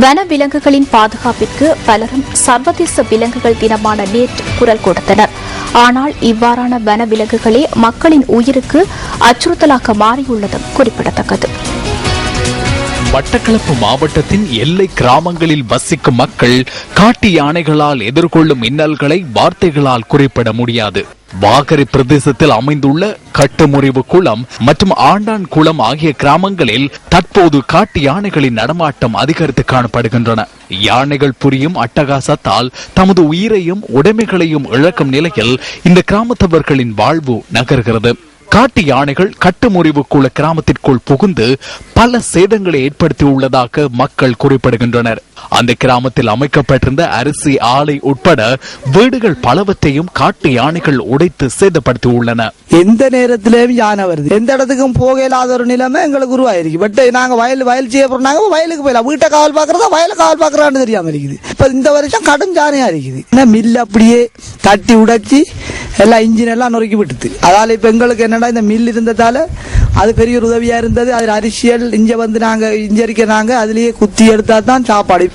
வனவிலங்குகளின் பாதுகாப்பிற்கு பலரும் சர்வதேச விலங்குகள் தினமான நேற்று குரல் கொடுத்தனர். ஆனால் இவ்வாறான வனவிலங்குகளே மக்களின் உயிருக்கு அச்சுறுத்தலாக மாறியுள்ளதும் குறிப்பிடத்தக்கது. மட்டக்களப்பு மாவட்டத்தின் எல்லை கிராமங்களில் வசிக்கும் மக்கள் காட்டு யானைகளால் எதிர்கொள்ளும் இன்னல்களை வார்த்தைகளால் குறிப்பிட முடியாது. வாகரை பிரதேசத்தில் அமைந்துள்ள கட்டுமுறிவு குளம் மற்றும் ஆண்டான் குளம் ஆகிய கிராமங்களில் தற்போது காட்டு யானைகளின் நடமாட்டம் அதிகரித்து காணப்படுகின்றன. யானைகள் புரியும் அட்டகாசத்தால் தமது உயிரையும் உடைமைகளையும் இழக்கும் நிலையில் இந்த கிராமத்தவர்களின் வாழ்வு நகர்கிறது. காட்டு யானைகள் கட்டுமுறிவு குள கிராமத்திற்குள் புகுந்து பல சேதங்களை ஏற்படுத்தியுள்ளதாக மக்கள் குறிப்பிடுகின்றனர். அந்த கிராமத்தில் அமைக்கப்பட்டிருந்த அரிசி ஆலை உட்பட வீடுகள் பலவற்றையும் காட்டு யானைகள் உடைத்து சேதப்படுத்தியுள்ளன. எந்த நேரத்திலேயும் யானை வருது, எந்த இடத்துக்கும் போக இல்லாத ஒரு நிலைமை எங்களுக்கு உருவாயிருக்கு. பட் நாங்க வயல் செய்ய போறாங்க, வயலுக்கு போயிடலாம். வீட்டை காவல் பாக்குறதா வயலை காவல் பாக்குறான்னு தெரியாம இருக்குது. இப்ப இந்த வருஷம் கடும் யானையா இருக்குது. மில் அப்படியே தட்டி உடைச்சி எல்லாம் இன்ஜின் எல்லாம் நொறுக்கி விட்டுது. அதால இப்ப எங்களுக்கு என்னடா இந்த மில் இருந்ததால அது பெரிய ஒரு உதவியா இருந்தது. அது அரிசியல் இங்க வந்து நாங்க இஞ்சரிக்க நாங்க அதுலயே குத்தி எடுத்தா தான் சாப்பாடு.